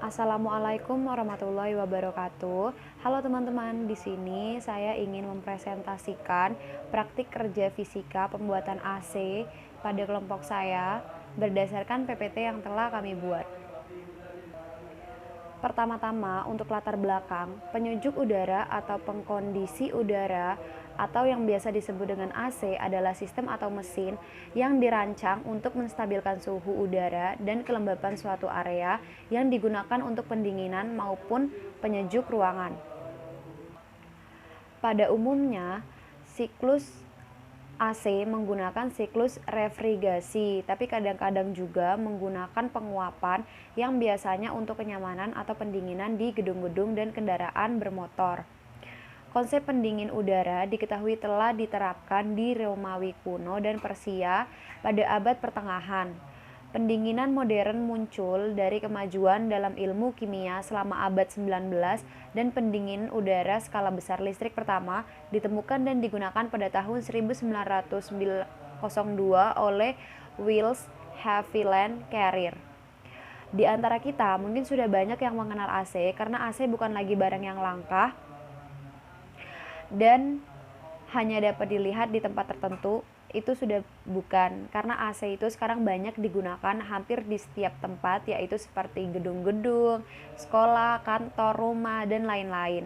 Assalamualaikum warahmatullahi wabarakatuh. Halo teman-teman, di sini saya ingin mempresentasikan praktik kerja fisika pembuatan AC pada kelompok saya berdasarkan PPT yang telah kami buat. Pertama-tama, untuk latar belakang, penyejuk udara atau pengkondisi udara atau yang biasa disebut dengan AC adalah sistem atau mesin yang dirancang untuk menstabilkan suhu udara dan kelembapan suatu area yang digunakan untuk pendinginan maupun penyejuk ruangan. Pada umumnya, siklus AC menggunakan siklus refrigerasi, tapi kadang-kadang juga menggunakan penguapan yang biasanya untuk kenyamanan atau pendinginan di gedung-gedung dan kendaraan bermotor. Konsep pendingin udara diketahui telah diterapkan di Romawi kuno dan Persia pada abad pertengahan. Pendinginan modern muncul dari kemajuan dalam ilmu kimia selama abad 19 dan pendingin udara skala besar listrik pertama ditemukan dan digunakan pada tahun 1902 oleh Wills Haviland Carrier. Di antara kita mungkin sudah banyak yang mengenal AC karena AC bukan lagi barang yang langka dan hanya dapat dilihat di tempat tertentu. Itu sudah bukan, karena AC itu sekarang banyak digunakan hampir di setiap tempat, yaitu seperti gedung-gedung, sekolah, kantor, rumah, dan lain-lain.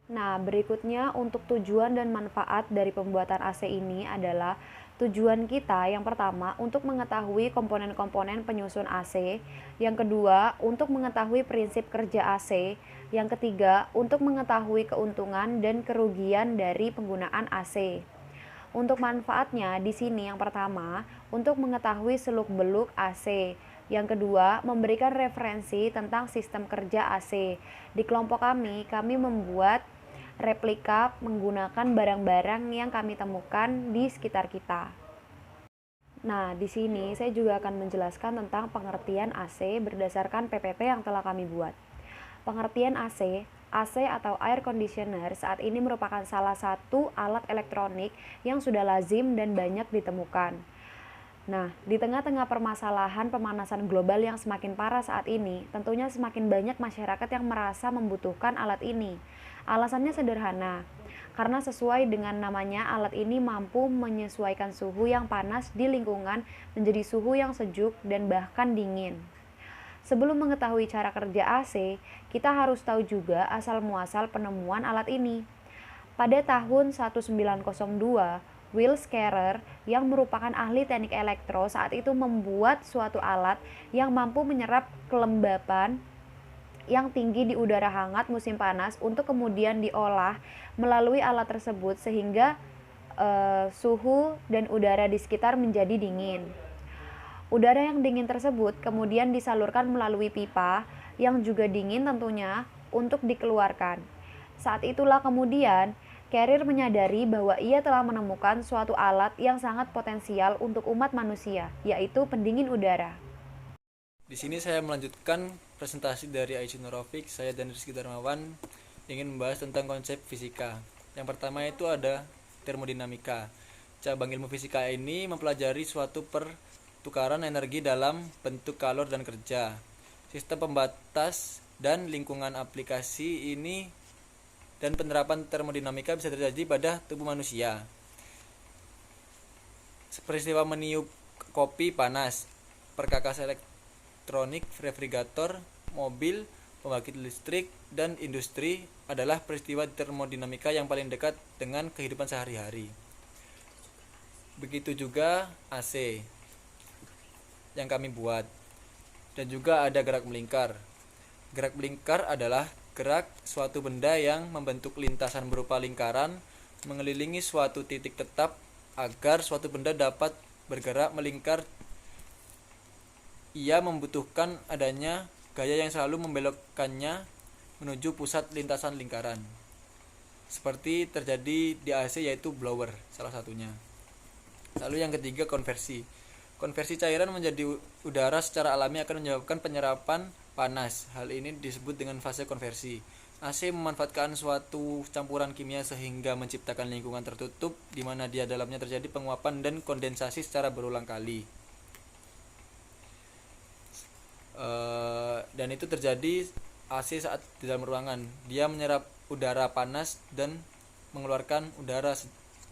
Nah, berikutnya untuk tujuan dan manfaat dari pembuatan AC ini adalah tujuan kita yang pertama untuk mengetahui komponen-komponen penyusun AC, yang kedua untuk mengetahui prinsip kerja AC, yang ketiga untuk mengetahui keuntungan dan kerugian dari penggunaan AC. Untuk manfaatnya di sini yang pertama untuk mengetahui seluk-beluk AC, yang kedua memberikan referensi tentang sistem kerja AC. Di kelompok kami membuat replika menggunakan barang-barang yang kami temukan di sekitar kita. Nah, di sini saya juga akan menjelaskan tentang pengertian AC berdasarkan PPT yang telah kami buat. Pengertian AC atau air conditioner saat ini merupakan salah satu alat elektronik yang sudah lazim dan banyak ditemukan. Nah, di tengah-tengah permasalahan pemanasan global yang semakin parah saat ini, tentunya semakin banyak masyarakat yang merasa membutuhkan alat ini. Alasannya sederhana, karena sesuai dengan namanya, alat ini mampu menyesuaikan suhu yang panas di lingkungan menjadi suhu yang sejuk dan bahkan dingin. Sebelum mengetahui cara kerja AC, kita harus tahu juga asal-muasal penemuan alat ini. Pada tahun 1902, Wills Carrier yang merupakan ahli teknik elektro saat itu membuat suatu alat yang mampu menyerap kelembapan yang tinggi di udara hangat musim panas untuk kemudian diolah melalui alat tersebut sehingga suhu dan udara di sekitar menjadi dingin. Udara yang dingin tersebut kemudian disalurkan melalui pipa yang juga dingin tentunya untuk dikeluarkan. Saat itulah kemudian Carrier menyadari bahwa ia telah menemukan suatu alat yang sangat potensial untuk umat manusia, yaitu pendingin udara. Di sini saya melanjutkan presentasi dari Aisyah Nurofik. Saya dan Rizky Darmawan ingin membahas tentang konsep fisika. Yang pertama itu ada termodinamika. Cabang ilmu fisika ini mempelajari suatu pertukaran energi dalam bentuk kalor dan kerja. Sistem pembatas dan lingkungan aplikasi ini dan penerapan termodinamika bisa terjadi pada tubuh manusia. Peristiwa meniup kopi panas, perkakas elektronik, refrigerator, mobil, pembangkit listrik, dan industri adalah peristiwa termodinamika yang paling dekat dengan kehidupan sehari-hari. Begitu juga AC yang kami buat. Dan juga ada gerak melingkar. Gerak melingkar adalah gerak suatu benda yang membentuk lintasan berupa lingkaran mengelilingi suatu titik tetap agar suatu benda dapat bergerak melingkar. Ia membutuhkan adanya gaya yang selalu membelokkannya menuju pusat lintasan lingkaran. Seperti terjadi di AC yaitu blower salah satunya. Lalu yang ketiga konversi. Konversi cairan menjadi udara secara alami akan menyebabkan penyerapan panas. Hal ini disebut dengan fase konversi. AC memanfaatkan suatu campuran kimia sehingga menciptakan lingkungan tertutup di mana di dalamnya terjadi penguapan dan kondensasi secara berulang kali. Dan itu terjadi AC saat di dalam ruangan. Dia menyerap udara panas dan mengeluarkan udara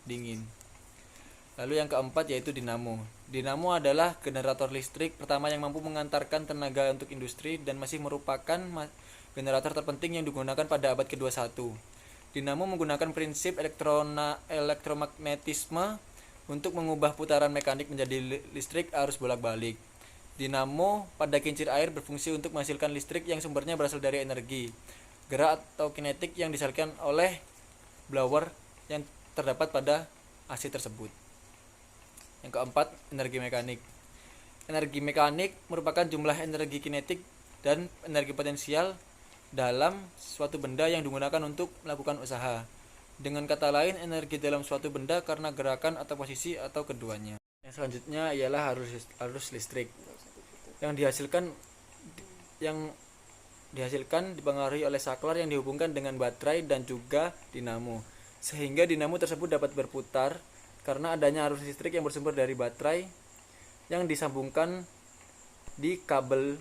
dingin. Lalu yang keempat yaitu dinamo. Dinamo adalah generator listrik pertama yang mampu mengantarkan tenaga untuk industri dan masih merupakan generator terpenting yang digunakan pada abad ke-21. Dinamo menggunakan prinsip elektromagnetisme untuk mengubah putaran mekanik menjadi listrik arus bolak-balik. Dinamo pada kincir air berfungsi untuk menghasilkan listrik yang sumbernya berasal dari energi gerak atau kinetik yang disalurkan oleh blower yang terdapat pada AC tersebut. Yang keempat, energi mekanik. Energi mekanik merupakan jumlah energi kinetik dan energi potensial dalam suatu benda yang digunakan untuk melakukan usaha. Dengan kata lain, energi dalam suatu benda karena gerakan atau posisi atau keduanya. Yang selanjutnya ialah arus listrik. Yang dihasilkan dipengaruhi oleh saklar yang dihubungkan dengan baterai dan juga dinamo. Sehingga dinamo tersebut dapat berputar karena adanya arus listrik yang bersumber dari baterai yang disambungkan di kabel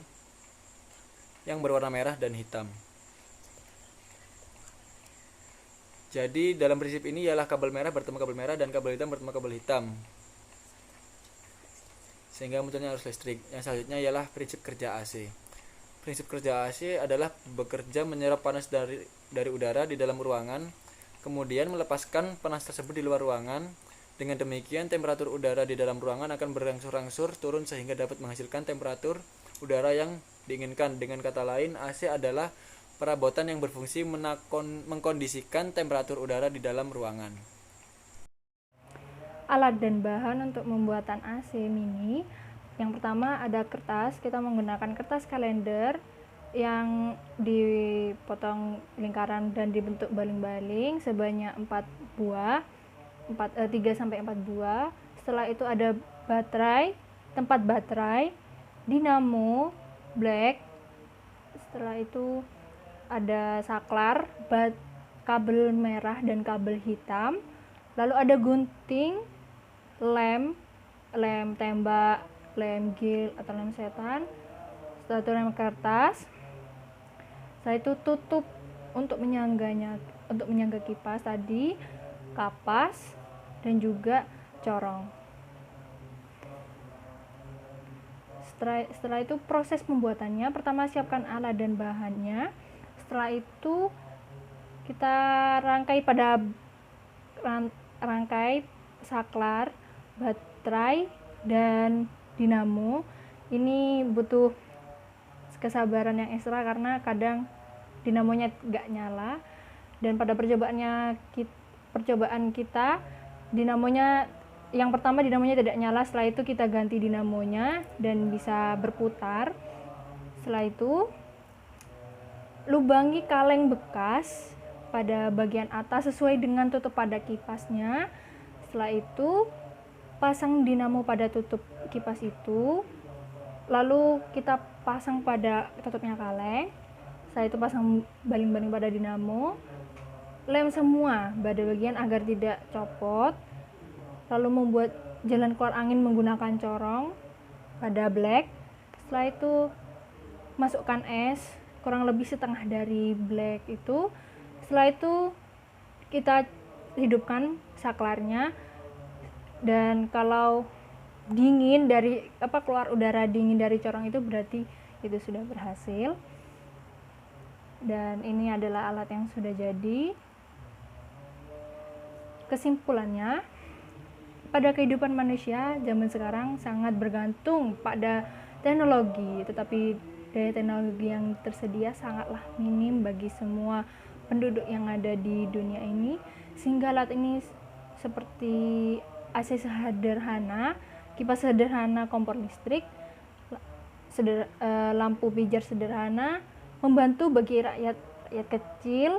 yang berwarna merah dan hitam. Jadi dalam prinsip ini ialah kabel merah bertemu kabel merah dan kabel hitam bertemu kabel hitam, sehingga munculnya arus listrik. Yang selanjutnya ialah prinsip kerja AC. Prinsip kerja AC adalah bekerja menyerap panas dari udara di dalam ruangan, kemudian melepaskan panas tersebut di luar ruangan. Dengan demikian, temperatur udara di dalam ruangan akan berangsur-angsur turun sehingga dapat menghasilkan temperatur udara yang diinginkan. Dengan kata lain, AC adalah perabotan yang berfungsi mengkondisikan temperatur udara di dalam ruangan. Alat dan bahan untuk pembuatan AC mini. Yang pertama ada kertas. Kita menggunakan kertas kalender yang dipotong lingkaran dan dibentuk baling-baling sebanyak 4 buah. 3-4 buah. Setelah itu ada baterai, tempat baterai, dinamo, black. Setelah itu ada saklar, kabel merah dan kabel hitam. Lalu ada gunting, lem tembak, lem gil atau lem setan. Setelah itu lem kertas. Setelah itu tutup untuk menyangga kipas tadi, kapas dan juga corong. Setelah itu proses pembuatannya, pertama siapkan alat dan bahannya. Setelah itu kita rangkai saklar, baterai dan dinamo. Ini butuh kesabaran yang ekstra karena kadang dinamonya gak nyala, dan pada percobaan kita dinamonya yang pertama tidak nyala. Setelah itu kita ganti dinamonya dan bisa berputar. Setelah itu lubangi kaleng bekas pada bagian atas sesuai dengan tutup pada kipasnya. Setelah itu pasang dinamo pada tutup kipas itu, lalu kita pasang pada tutupnya kaleng. Setelah itu pasang baling-baling pada dinamo, lem semua pada bagian agar tidak copot, lalu membuat jalan keluar angin menggunakan corong pada black. Setelah itu masukkan es kurang lebih setengah dari black itu. Setelah itu kita hidupkan saklarnya, dan kalau dingin keluar udara dingin dari corong itu berarti itu sudah berhasil. Dan ini adalah alat yang sudah jadi. Kesimpulannya, pada kehidupan manusia zaman sekarang sangat bergantung pada teknologi, tetapi daya teknologi yang tersedia sangatlah minim bagi semua penduduk yang ada di dunia ini, sehingga alat ini seperti AC sederhana, kipas sederhana, kompor listrik, lampu pijar sederhana membantu bagi rakyat kecil.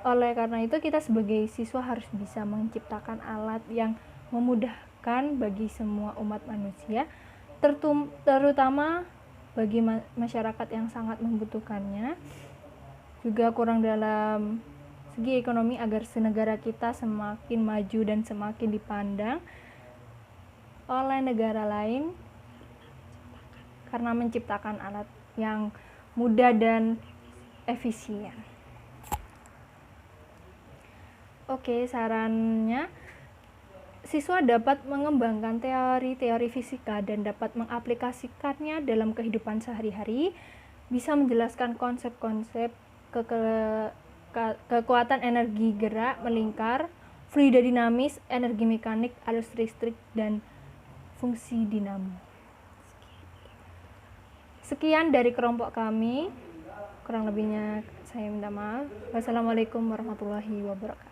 Oleh karena itu kita sebagai siswa harus bisa menciptakan alat yang memudahkan bagi semua umat manusia, terutama bagi masyarakat yang sangat membutuhkannya. Juga kurang dalam segi ekonomi agar negara kita semakin maju dan semakin dipandang oleh negara lain karena menciptakan alat yang mudah dan efisien. Oke, sarannya siswa dapat mengembangkan teori-teori fisika dan dapat mengaplikasikannya dalam kehidupan sehari-hari, bisa menjelaskan konsep-konsep kekuatan energi gerak melingkar, fluida dinamis, energi mekanik, arus listrik, dan fungsi dinamo. Sekian dari kelompok kami, kurang lebihnya saya minta maaf. Wassalamualaikum warahmatullahi wabarakatuh.